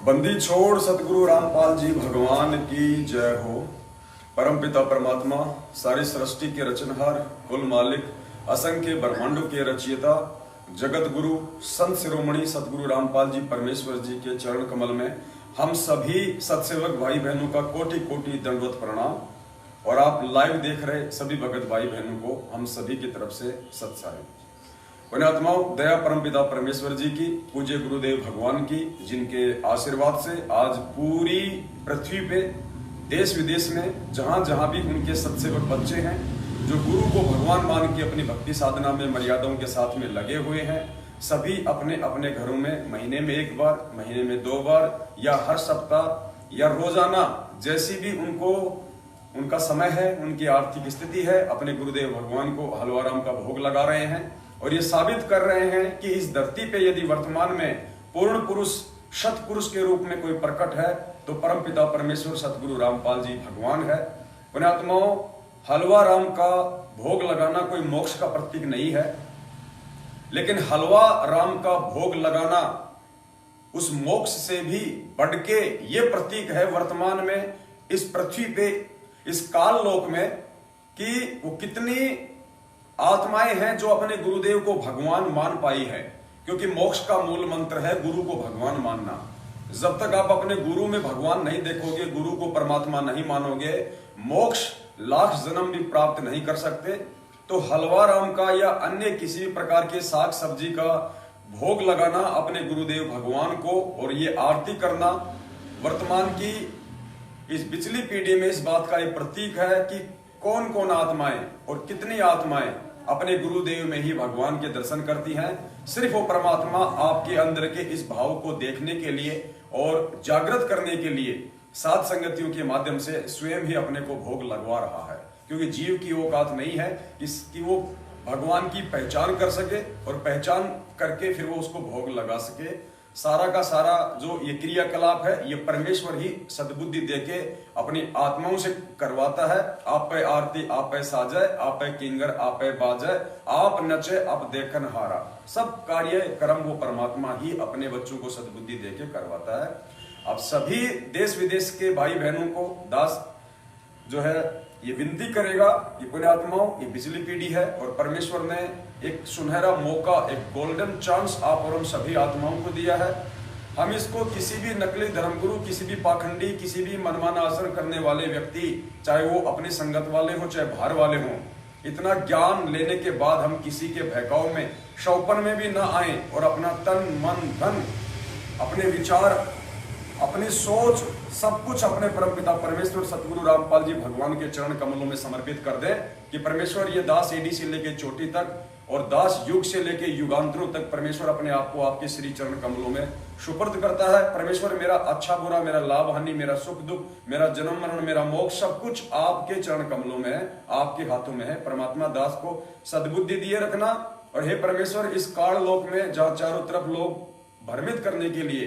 बंदी छोड़ सतगुरु रामपाल जी भगवान की जय हो। परमपिता परमात्मा, सारी सृष्टि के रचनहार, कुल मालिक, असंख्य ब्रह्मांडों के रचयिता, जगत गुरु संत शिरोमणि सतगुरु रामपाल जी परमेश्वर जी के चरण कमल में हम सभी सत्सेवक भाई बहनों का कोटि कोटि दंडवत प्रणाम। और आप लाइव देख रहे सभी भगत भाई बहनों को हम सभी की तरफ से सत्सारी। पुण्यात्माओं, दया परमपिता परमेश्वर जी की, पूज्य गुरुदेव भगवान की, जिनके आशीर्वाद से आज पूरी पृथ्वी पे देश विदेश में जहां जहां भी उनके सत्सेवक बच्चे हैं, जो गुरु को भगवान मान के अपनी भक्ति साधना में मर्यादाओं के साथ में लगे हुए हैं, सभी अपने अपने घरों में महीने में एक बार, महीने में 2 बार या हर सप्ताह या रोजाना जैसी भी उनका समय है, उनकी आर्थिक स्थिति है, अपने गुरुदेव भगवान को हलवाराम का भोग लगा रहे हैं। और ये साबित कर रहे हैं कि इस धरती पे यदि वर्तमान में पूर्ण पुरुष शत पुरुष के रूप में कोई प्रकट है तो परमपिता परमेश्वर सतगुरु रामपाल जी भगवान है। पुण्यात्माओं, हलवा राम का भोग लगाना कोई मोक्ष का प्रतीक नहीं है, लेकिन हलवा राम का भोग लगाना उस मोक्ष से भी बढ़ के ये प्रतीक है वर्तमान में इस पृथ्वी पे, इस काल लोक में, कि वो कितनी आत्माएं हैं जो अपने गुरुदेव को भगवान मान पाई है। क्योंकि मोक्ष का मूल मंत्र है गुरु को भगवान मानना। जब तक आप अपने गुरु में भगवान नहीं देखोगे, गुरु को परमात्मा नहीं मानोगे, मोक्ष लाख जन्म भी प्राप्त नहीं कर सकते। तो हलवा राम का या अन्य किसी भी प्रकार के साग सब्जी का भोग लगाना अपने गुरुदेव भगवान को और ये आरती करना वर्तमान की इस पिछली पीढ़ी में इस बात का एक प्रतीक है कि कौन कौन आत्माएं और कितनी आत्माएं अपने गुरुदेव में ही भगवान के दर्शन करती हैं। सिर्फ वो परमात्मा आपके अंदर के इस भाव को देखने के लिए और जागृत करने के लिए सात संगतियों के माध्यम से स्वयं ही अपने को भोग लगवा रहा है। क्योंकि जीव की औकात नहीं है कि वो भगवान की पहचान कर सके और पहचान करके फिर वो उसको भोग लगा सके। सारा का सारा जो ये क्रियाकलाप है, ये परमेश्वर ही सद्बुद्धि देके अपनी आत्माओं से करवाता है। आप पे आरती आप पे साजय, आप पे किंगर आप पे बाजय, आप नचे आप देखन हारा। सब कार्य कर्म वो परमात्मा ही अपने बच्चों को सद्बुद्धि देके करवाता है। अब सभी देश विदेश के भाई बहनों को दास जो है ये विनती करेगा कि पुण्यात्माओं, ये पिछली पीढ़ी है और परमेश्वर ने एक सुनहरा मौका, एक गोल्डन चांस आप और हम सभी आत्माओं को दिया है। हम इसको किसी भी नकली धर्मगुरु, किसी भी पाखंडी, किसी भी मनमाना आचरण करने वाले व्यक्ति, चाहे वो अपनी संगत वाले हों चाहे बाहर वाले हों, इतना ज्ञान लेने के बाद हम किसी के बहकाव में, शौपन में भी ना आए और अपना तन मन धन, अपने विचार, अपनी सोच, सब कुछ अपने परमपिता परमेश्वर सतगुरु रामपाल जी भगवान के चरण कमलों में समर्पित कर दे कि परमेश्वर ये दास एडी से लेके चोटी तक और दास युग से लेके युगांतरों तक परमेश्वर अपने आप को आपके श्री चरण कमलों में सुपुर्द करता है। परमेश्वर मेरा अच्छा बुरा, मेरा लाभ हानि, मेरा सुख दुख, मेरा जन्म मरण, मेरा मोक्ष, सब कुछ आपके चरण कमलों में है, आपके हाथों में है। परमात्मा दास को सद्बुद्धि दिए रखना। और हे परमेश्वर, इस काल लोक में जहाँ चारों तरफ लोग भ्रमित करने के लिए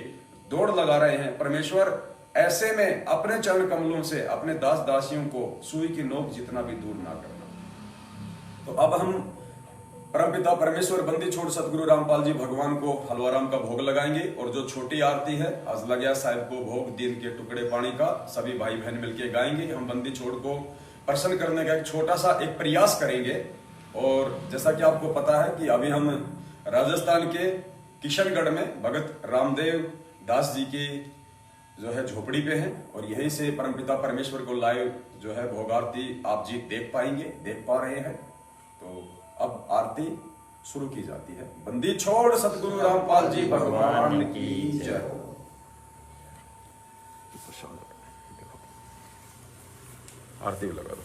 दौड़ लगा रहे हैं, परमेश्वर ऐसे में अपने चरण कमलों से अपने दास दासियों को सुई की नोक जितना भी दूर ना करना। तो अब हम परमपिता परमेश्वर बंदी छोड़ सतगुरु रामपाल जी भगवान को हलवाराम का भोग लगाएंगे। और जो छोटी आरती है आज लग्या साहिब को भोग दिन के टुकड़े पानी का, सभी भाई बहन मिलके गाएंगे। हम बंदी छोड़ को प्रसन्न करने का एक छोटा सा एक प्रयास करेंगे। और जैसा कि आपको पता है कि अभी हम राजस्थान के किशनगढ़ में भगत रामदेव दास जी की जो है झोपड़ी पे हैं और यहीं से परमपिता परमेश्वर को लाइव जो है भोग आरती आप जी देख पाएंगे, देख पा रहे हैं। तो अब आरती शुरू की जाती है। बंदी छोड़ सतगुरु रामपाल जी भगवान की जय। आरती लगा दो।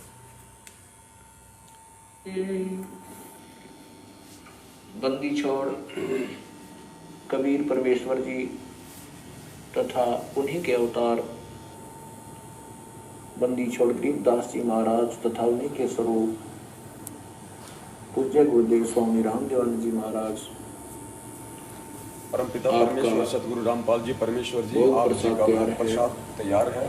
बंदी छोड़ कबीर परमेश्वर जी तथा उन्हीं के अवतार बंदी छोड़ गरीबदास जी महाराज तथा उन्हीं के स्वरूप पूज्य गुरुदेव स्वामी रामदेवानंद जी महाराज, परमपिता परमेश्वर सतगुरु रामपाल जी परमेश्वर जी, आप जी का प्रसाद तैयार है।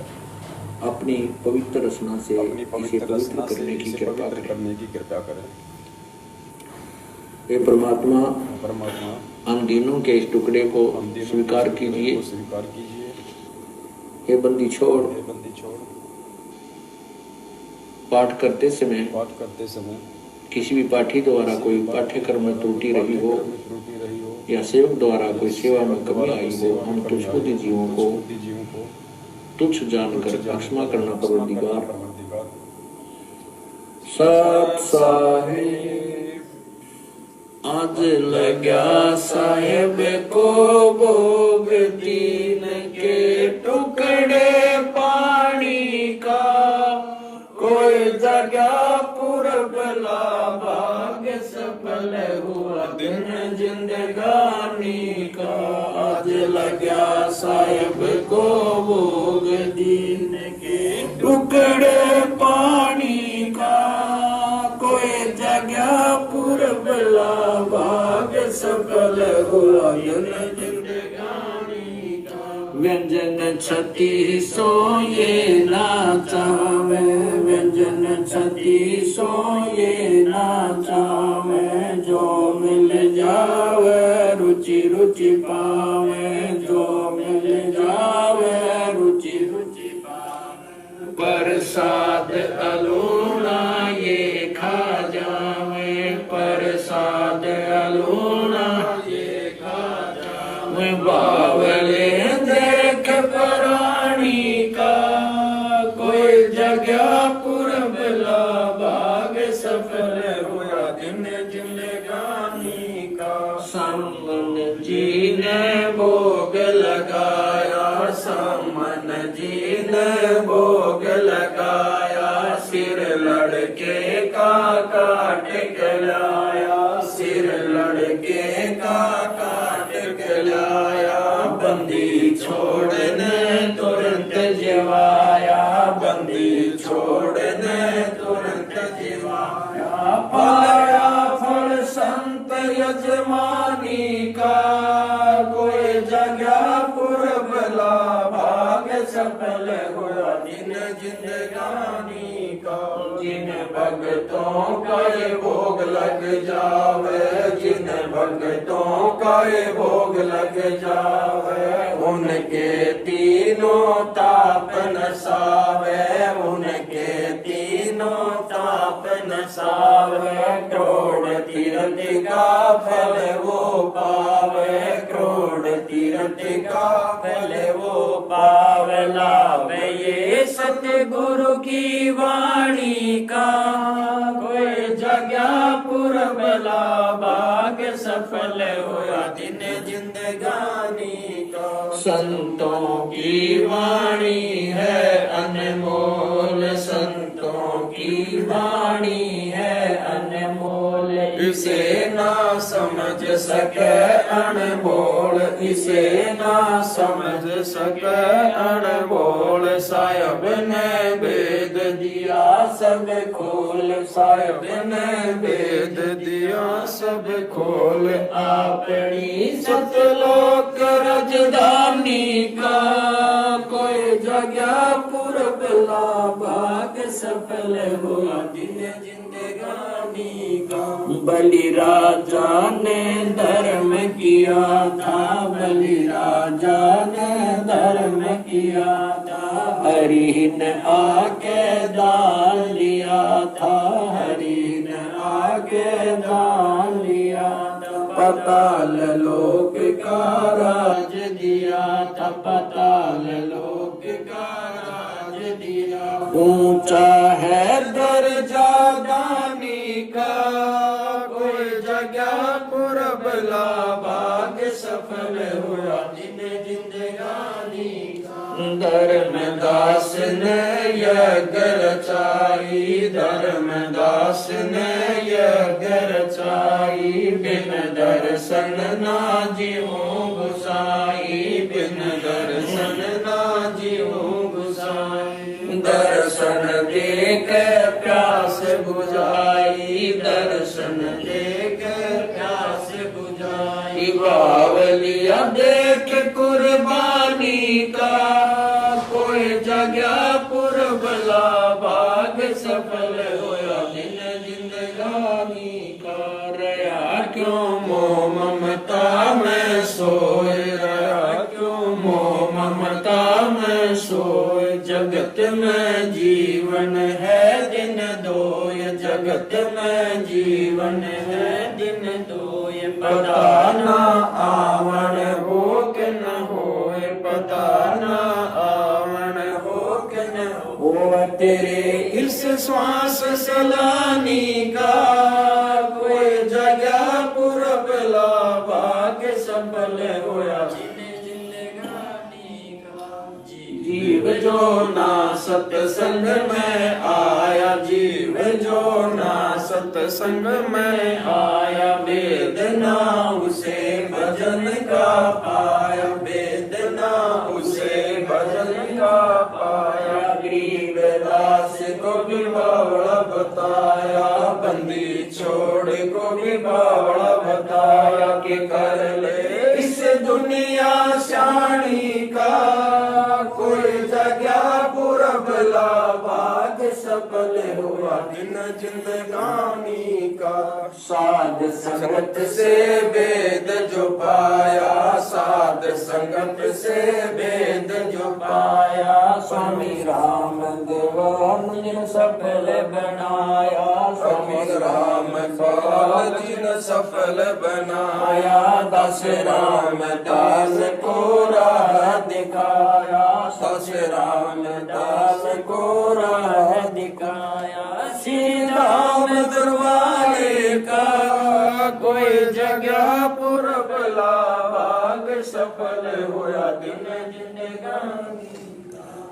अपनी पवित्र रचना से अपनी पवित्र रचना से इसे पवित्र करने की कृपा करें। हे परमात्मा, परमात्मा हम दिनों के इस टुकड़े को स्वीकार कीजिए। स्वीकार कीजिए हे बंदी छोड़। हे बंदी छोड़। पाठ करते समय किसी भी पाठी द्वारा कोई पाठ्यक्रम में त्रुटि रही हो या सेवक द्वारा कोई सेवा में कमी आई हो, हम तुच्छ बुद्धि जीवों को तुच्छ जानकर क्षमा करना परवरदिगार। सत साहिब आज लग्या साहेब को भोग दीन के टुकड़े पानी का, कोई जगह पुरबला भाग सफल हुआ दिन जिंदगानी का। आज लग्या साहेब को भोग दीन के टुकड़े पानी का, कोई जगह पुरबला भाग सफल हुआ दिन जिंदगानी का। व्यंजन छती सो ये ना चावे, व्यंजन छती सो ये ना चावे, जो मिल जावे रुचि रुचि पावे, जो मिल जावे रुचि रुचि पावे। प्रसाद अलूना ये खा जावे, प्रसाद अलूना ये खा जावे। बावले देख प्राणी का, कोई जगह पुरबला भाग सफल हुआ दिन जिंदगानी का। समन जी ने भोग लगाया, समन जी ने भोग लगाया, सिर लड़के का काट के लाया, सिर लड़के का काट के लाया। बंदी छोड़ने तुरंत जिवाया, बंदी छोड़ने तुरंत जिवाया। पाया फल संत यजमानी का, कोई जगह पुरबला भाग सफल हुआ दिन जिंदगानी का। जिन भक्तों का ये भोग लग जावे, जिन भक्तों का ये भोग लग जावे, उनके तीनों ताप नसावे, उनके तीनों ताप नसावे। करोड़ तीर्थ का फल वो पावे, करोड़ तीर्थ का फल वो पावे। लावे ये सतगुरु की वाणी का, कोई जगह पुरबला भाग सफल हुआ दिन जिंदगानी का। संतों की वाणी है अनमोल, संतों की वाणी है अनमोल। इसे ना समझ सके अनमोल, इसे ना समझ सके अनमोल। साहिब ने भेद दिया सब खोल, साहिब ने भेद दिया सब खोल। अपनी सतलोक राजधानी का, कोई जगह पुरबला भाग सफल हुआ दिन जिंदगानी का। बलि राजा ने धर्म किया था, बलि राजा ने धर्म किया था। हरि ने आके दान लिया था, हरि ने आके दान लिया था। पाताल लोक का राज दिया था, पाताल लोक का राज दिया। ऊंचा है दर्जा दानी का, कोई जगह पुरबला भाग सफल हुआ दिन जिंदगानी का। धर्मदास ने यज्ञ रचाई, धर्मदास ने यज्ञ रचाई। बिन दर्शन ना जीऊं गुसाई, बिन दर्शन ना जीऊं गुसाई। दर्शन देख प्यास बुझाई, दर्शन देख प्यास बुझाई। बावलिया देख कुर्बानी का, कोई जगह पुरबला भाग सफल हुआ दिन जिंदगानी का। रहा क्यों मोह ममता में सोए, रहा क्यों मोह ममता में सोए। तेरे इस श्वास सलानी का कोई जगह पुरब लावा के सफल होया जीव जो ना सत्संग में आया जीव जो ना सत्संग में आया वेदना उसे भजन का पाया वेदना उसे भजन का पाया गरीबदास को भी बावड़ा बताया बंदी छोड़ को भी बावड़ा बताया कि कर ले इस दुनिया शानी का कोई जगह पुरब लाभाग सफल हुआ दिन जिंदगानी का साध संगत से वेद जो पाया साध संगत से वेद जो पाया स्वामी राम देवान जिन सफल बनाया स्वामी राम पाल जिन सफल बनाया दास राम दास को राह दिखाया दास राम दास को राह दिखाया श्री राम दरबारे का कोई जगह पुरब लाभाग सफल होया दिन जिंदगानी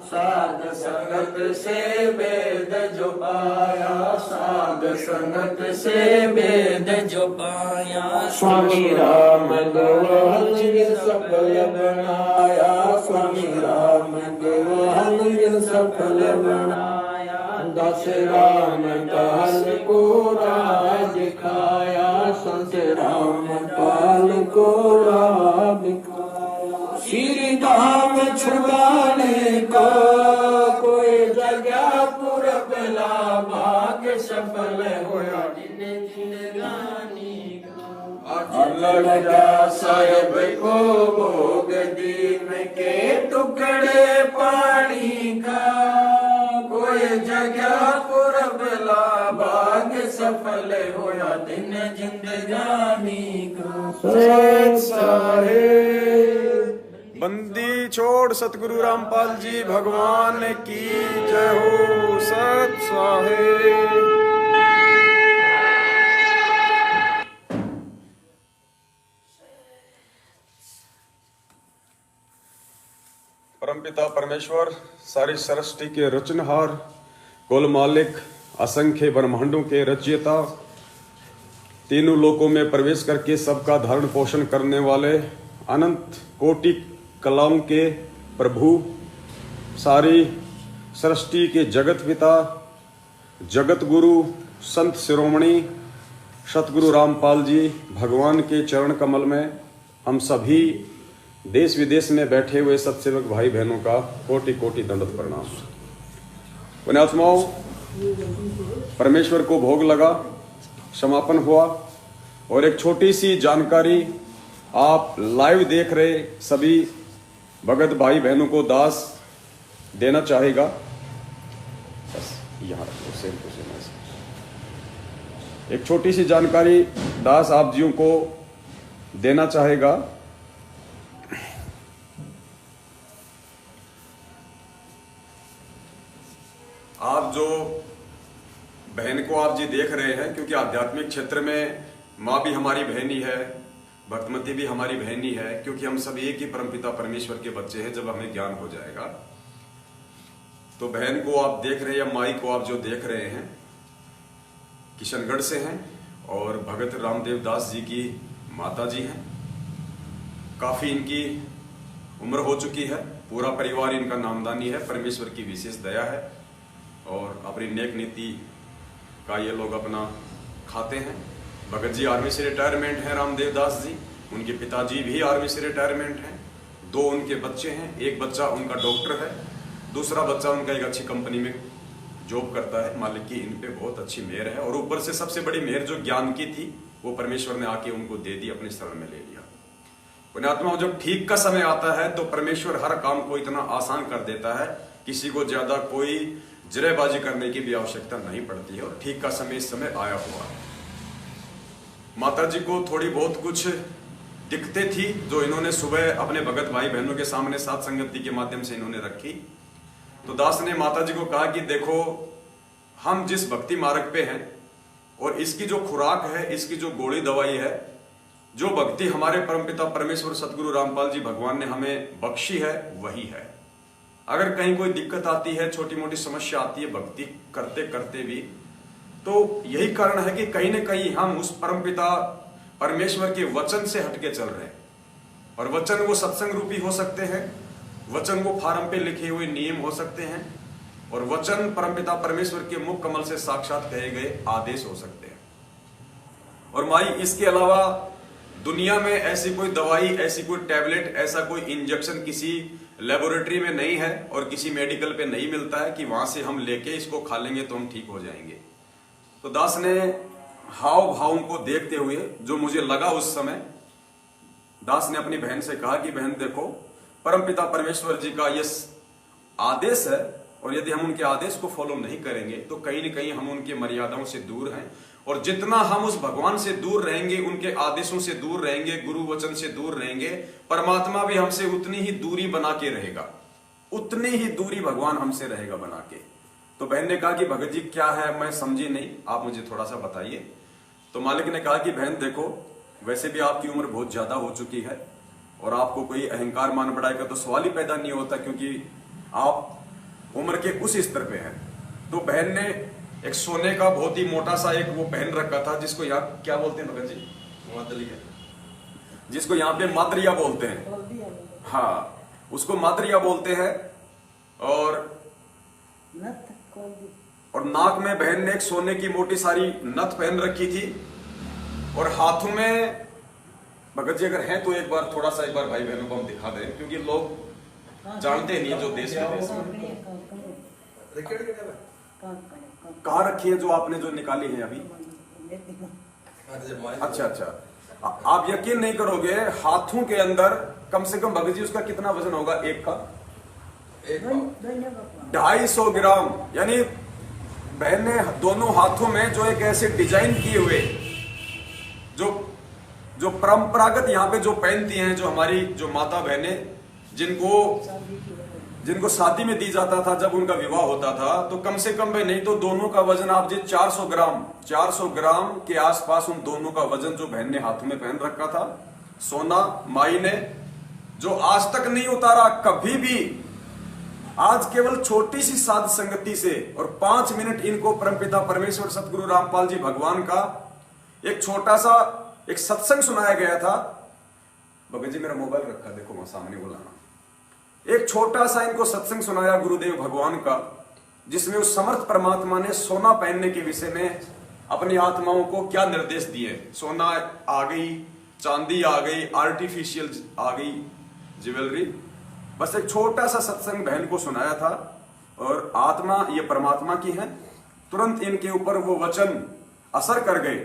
साध संगत से वेद जो पाया साध संगत से वेद जो पाया स्वामी राम देवान जिन सफल बनाया स्वामी राम देवान जिन सफल बनाया दास राम दास को राह दिखाया संत राम पाल को राह दिखाया श्री धाम छुड़ाने को कोई जगह पुरब लाभाग सफल होया दिन जिंदगानी लगा साहेब को भोग दीन के टुकड़े पानी का कोई जगह पुरब लाभाग सफल होया दिन जिंदगानी का सत साहेब बंदी छोड़ सतगुरु रामपाल जी भगवान की जय हो। सत साहेब। परमपिता परमेश्वर सारी सृष्टि के रचनहार कुल मालिक असंख्य ब्रह्मांडों के रचयिता तीनों लोकों में प्रवेश करके सबका धारण पोषण करने वाले अनंत कोटि कलाओं के प्रभु सारी सृष्टि के जगत पिता जगत गुरु संत शिरोमणि सतगुरु रामपाल जी भगवान के चरण कमल में हम सभी देश विदेश में बैठे हुए सत्सेवक भाई बहनों का कोटि कोटि दंडवत प्रणाम। पुण्यात्माओं, परमेश्वर को भोग लगा, समापन हुआ और एक छोटी सी जानकारी आप लाइव देख रहे सभी भगत भाई बहनों को दास देना चाहेगा। बस यहाँ रखो सेम टू सेम। एक छोटी सी जानकारी दास आप जियों को देना चाहेगा। आप जो बहन को आप जी देख रहे हैं, क्योंकि आध्यात्मिक क्षेत्र में माँ भी हमारी बहन ही है, भक्तमती भी हमारी बहन ही है, क्योंकि हम सब एक ही परमपिता परमेश्वर के बच्चे हैं। जब हमें ज्ञान हो जाएगा तो बहन को आप देख रहे हैं या माई को आप जो देख रहे हैं किशनगढ़ से हैं और भगत रामदेव दास जी की माता जी हैं। काफी इनकी उम्र हो चुकी है, पूरा परिवार इनका नामदानी है। परमेश्वर की विशेष दया है और अपनी नेक नीति का ये लोग अपना खाते हैं। भगत जी आर्मी से रिटायरमेंट हैं, रामदेव दास जी, उनके पिताजी भी आर्मी से रिटायरमेंट हैं। 2 उनके बच्चे हैं, एक बच्चा उनका डॉक्टर है, दूसरा बच्चा उनका एक अच्छी कंपनी में जॉब करता है। मालिक की इन पे बहुत अच्छी मेहर है और ऊपर से सबसे बड़ी मेहर जो ज्ञान की थी वो परमेश्वर ने आके उनको दे दी, अपने शरण में ले लिया। पुण्यात्मा, जब ठीक का समय आता है तो परमेश्वर हर काम को इतना आसान कर देता है, किसी को ज्यादा कोई जरेबाजी करने की भी आवश्यकता नहीं पड़ती है और ठीक का समय इस समय आया हुआ है। माता जी को थोड़ी बहुत कुछ दिक्कतें थी जो इन्होंने सुबह अपने भगत भाई बहनों के सामने साथ संगति के माध्यम से इन्होंने रखी। तो दास ने माता जी को कहा कि देखो, हम जिस भक्ति मार्ग पे हैं और इसकी जो खुराक है, इसकी जो गोली दवाई है, जो भक्ति हमारे परमपिता परमेश्वर सतगुरु रामपाल जी भगवान ने हमें बख्शी है, वही है। अगर कहीं कोई दिक्कत आती है, छोटी मोटी समस्या आती है भक्ति करते करते भी, तो यही कारण है कि कहीं न कहीं हम उस परमपिता परमेश्वर के वचन से हटके चल रहे हैं। और वचन वो सत्संग रूपी हो सकते हैं, वचन वो फार्म पे लिखे हुए नियम हो सकते हैं, और वचन परमपिता परमेश्वर के मुख कमल से साक्षात कहे गए आदेश हो सकते हैं। और माई, इसके अलावा दुनिया में ऐसी कोई दवाई, ऐसी कोई टैबलेट, ऐसा कोई इंजेक्शन किसी लेबोरेटरी में नहीं है और किसी मेडिकल पे नहीं मिलता है कि वहां से हम लेके इसको खा लेंगे तो हम ठीक हो जाएंगे। तो दास ने हाव भावों को देखते हुए जो मुझे लगा उस समय, दास ने अपनी बहन से कहा कि बहन देखो, परमपिता परमेश्वर जी का ये आदेश है और यदि हम उनके आदेश को फॉलो नहीं करेंगे तो कहीं न कहीं हम उनके मर्यादाओं से दूर हैं। और जितना हम उस भगवान से दूर रहेंगे, उनके आदेशों से दूर रहेंगे, गुरु वचन से दूर रहेंगे, परमात्मा भी हमसे उतनी ही दूरी बना के रहेगा, उतनी ही दूरी भगवान हमसे रहेगा बना के। तो बहन ने कहा कि भगत जी क्या है, मैं समझी नहीं, आप मुझे थोड़ा सा बताइए। तो मालिक ने कहा कि बहन देखो, वैसे भी आपकी उम्र बहुत ज्यादा हो चुकी है और आपको कोई अहंकार मान बढ़ाई का तो सवाल ही पैदा नहीं होता, क्योंकि आप उम्र के उस स्तर पे हैं। तो बहन ने एक सोने का बहुत ही मोटा सा एक वो पहन रखा था, जिसको यहाँ क्या बोलते हैं भगत जी? मादरिया, जिसको यहाँ पे मादरिया बोलते हैं। हाँ, उसको मादरिया बोलते हैं। और नाक में बहन ने एक सोने की मोटी सारी नथ पहन रखी थी और हाथों में, भगत जी अगर हैं तो एक बार थोड़ा सा एक बार भाई बहनों को हम दिखा दें, क्योंकि लोग जानते नहीं जो देश विदेश में। कहाँ रखी है जो आपने जो निकाली है अभी? अच्छा अच्छा, आप यकीन नहीं करोगे, हाथों के अंदर कम से कम भगत जी उसका कितना वजन होगा? एक का 250 ग्राम। यानी बहन ने दोनों हाथों में जो एक ऐसे डिजाइन किए हुए, जो परंपरागत यहाँ पे जो पहनती हैं, जो हमारी जो माता बहनें, जिनको शादी में दी जाता था जब उनका विवाह होता था, तो कम से कम भाई नहीं तो दोनों का वजन आप जी 400 ग्राम के आसपास उन दोनों का वजन जो बहन ने हाथों में पहन रखा था, सोना माई ने जो आज तक नहीं उतारा कभी भी। आज केवल छोटी सी साध संगति से और 5 मिनट इनको परमपिता परमेश्वर सतगुरु रामपाल जी भगवान का एक छोटा सा एक सत्संग सुनाया गया था। भगत जी मेरा मोबाइल रखा, देखो मैं सामने बुलाना। एक छोटा सा इनको सत्संग सुनाया गुरुदेव भगवान का, जिसमें उस समर्थ परमात्मा ने सोना पहनने के विषय में अपनी आत्माओं को क्या निर्देश दिए। सोना आ गई, चांदी आ गई, आर्टिफिशियल आ गई ज्वेलरी, बस एक छोटा सा सत्संग बहन को सुनाया था। और आत्मा ये परमात्मा की है, तुरंत इनके ऊपर वो वचन असर कर गए।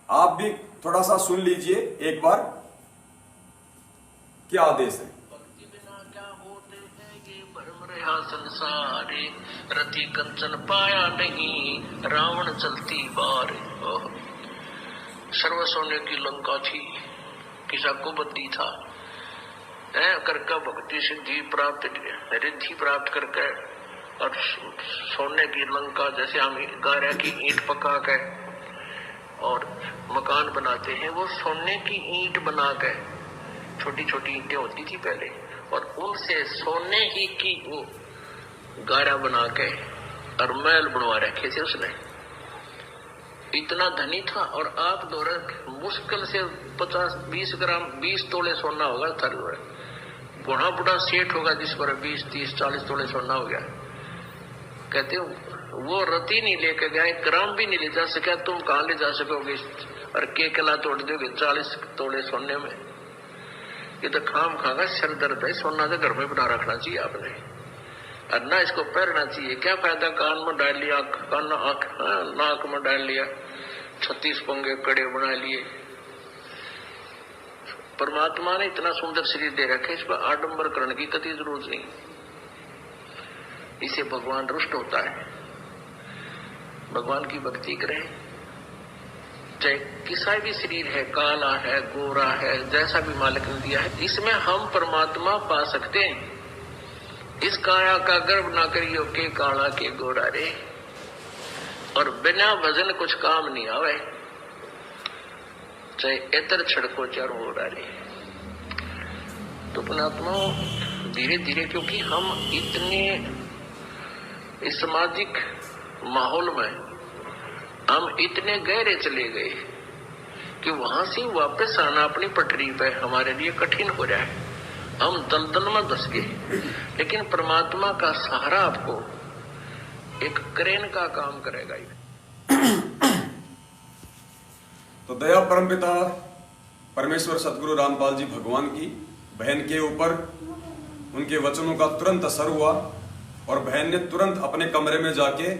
आप भी थोड़ा सा सुन लीजिए एक बार, क्या आदेश है। भक्ति बिना क्या होते हैं ये भ्रम रहा संसारे, रति कंचन पाया नहीं रावण चलती बार। सर्व सोने की लंका थी, किसा को बद्दी था, करके भक्ति सिद्धि प्राप्त रिद्धि प्राप्त करके, और सोने की लंका जैसे हम गारा की ईंट पका के और मकान बनाते हैं, वो सोने की ईंट बना के, छोटी छोटी ईंटें होती थी पहले, और उनसे सोने ही की गारा बना के और महल बनवा रखे थे उसने। इतना धनी था। और आप दौरे मुश्किल से 50-20 ग्राम 20 तोले सोना होगा था। बुढ़ा बुढ़ा सेठ होगा जिस पर 20-30-40 तोले सोना हो गया। कहते हो वो रति नहीं लेके गया, 1 ग्राम भी नहीं ले जा सका। तुम कहाँ ले जा सकोगे? और के कला तोड़ दोगे 40 तोले सोने में? ये तो खाम खागा सिर दर्द है। सोना तो घर में बना रखना चाहिए आपने, और ना इसको पहनना चाहिए। क्या फायदा? कान में डाल लिया, नाक में डाल लिया, 36 पंगे कड़े बना लिए। परमात्मा ने इतना सुंदर शरीर दे रखे, इस पर आडंबर करने की कतई जरूरत नहीं। इसे भगवान रुष्ट होता है। भगवान की भक्ति करें, चाहे किसा भी शरीर है, काला है, गोरा है, जैसा भी मालिक ने दिया है, इसमें हम परमात्मा पा सकते हैं। इस काया का गर्व ना करियो के काला के गोरा रे, और बिना भजन कुछ काम नहीं आवे, चाहे इतर छड़को चारों ओर रे। तो पुणात्माओं धीरे धीरे, क्योंकि हम इतने इस सामाजिक माहौल में हम इतने गहरे चले गए कि वहां से वापस आना अपनी पटरी पे हमारे लिए कठिन हो रहा है। हम दलदल में धस गए, लेकिन परमात्मा का सहारा आपको एक क्रेन का काम करेगा। तो दया परमपिता परमेश्वर सतगुरु रामपाल जी भगवान की बहन के ऊपर उनके वचनों का तुरंत असर हुआ और बहन ने तुरंत अपने कमरे में जाके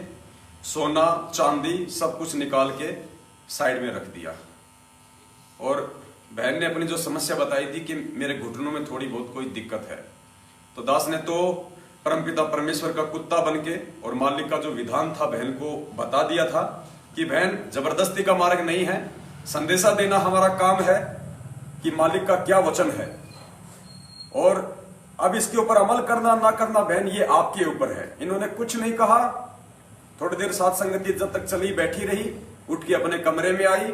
सोना चांदी सब कुछ निकाल के साइड में रख दिया। और बहन ने अपनी जो समस्या बताई थी कि मेरे घुटनों में थोड़ी बहुत कोई दिक्कत है, तो दास ने तो परमपिता परमेश्वर का कुत्ता बनके और मालिक का जो विधान था बहन को बता दिया था कि बहन जबरदस्ती का मार्ग नहीं है, संदेशा देना हमारा काम है कि मालिक का क्या वचन है, और अब इसके ऊपर अमल करना ना करना बहन ये आपके ऊपर है। इन्होंने कुछ नहीं कहा, थोड़ी देर साथ संगति जब तक चली बैठी रही, उठ के अपने कमरे में आई।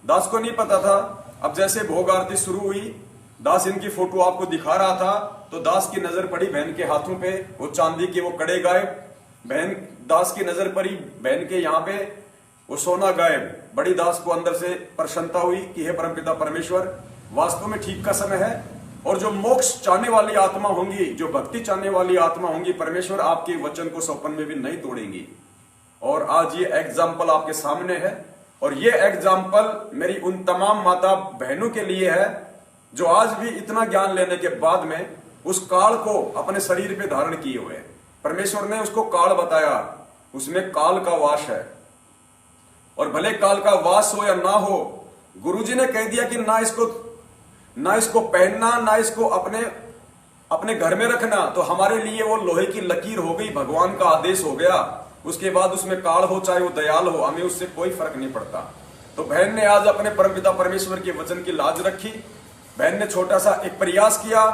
दास को नहीं पता था। अब जैसे भोग आरती शुरू हुई, दास इनकी फोटो आपको दिखा रहा था, तो दास की नजर पड़ी बहन के हाथों पे, वो चांदी के वो कड़े गायब, बहन दास की नजर पड़ी बहन के यहाँ पे वो सोना गायब। बड़ी दास को अंदर से प्रसन्नता हुई कि हे परमपिता परमेश्वर, वास्तव में ठीक का समय है, और जो मोक्ष चाहने वाली आत्मा होंगी, जो भक्ति चाहने वाली आत्मा होंगी, परमेश्वर आपके वचन को सौपन में भी नहीं तोड़ेंगी। और आज ये एग्जाम्पल आपके सामने है, और ये एग्जाम्पल मेरी उन तमाम माता बहनों के लिए है जो आज भी इतना ज्ञान लेने के बाद में उस काल को अपने शरीर पे धारण किए हुए हैं। परमेश्वर ने उसको काल बताया, उसमें काल का वास है, और भले काल का वास हो या ना हो, गुरुजी ने कह दिया कि ना इसको पहनना, ना इसको अपने घर में रखना, तो हमारे लिए वो लोहे की लकीर हो गई, भगवान का आदेश हो गया। उसके बाद उसमें काल हो चाहे वो दयाल हो, हमें उससे कोई फर्क नहीं पड़ता। तो बहन ने आज अपने परमपिता परमेश्वर के वचन की लाज रखी। बहन ने छोटा सा एक प्रयास किया,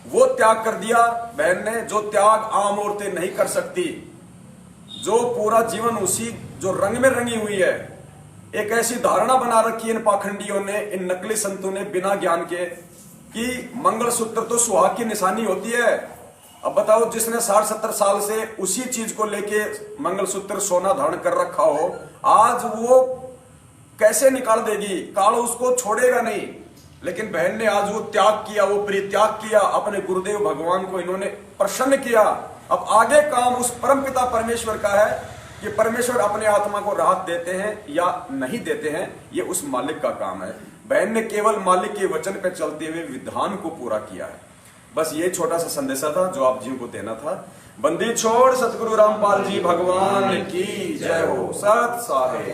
वो त्याग कर दिया बहन ने, जो त्याग आम औरतें नहीं कर सकती, जो पूरा जीवन उसी जो रंग में रंगी हुई है। एक ऐसी धारणा बना रखी है इन पाखंडियों ने, इन नकली संतों ने बिना ज्ञान के, कि मंगलसूत्र तो सुहाग की निशानी होती है। अब बताओ, जिसने 60-70 साल से उसी चीज को लेके मंगलसूत्र सोना धारण कर रखा हो, आज वो कैसे निकाल देगी? काल उसको छोड़ेगा नहीं। लेकिन बहन ने आज वो त्याग किया, वो परित्याग किया, अपने गुरुदेव भगवान को इन्होंने प्रसन्न किया। अब आगे काम उस परमपिता परमेश्वर का है कि परमेश्वर अपने आत्मा को राहत देते हैं या नहीं देते हैं, ये उस मालिक का काम है। बहन ने केवल मालिक के वचन पे चलते हुए विधान को पूरा किया है। बस ये छोटा सा संदेशा था जो आप जी को देना था। बंदी छोड़ सतगुरु रामपाल जी भगवान की जय हो। सत साहे।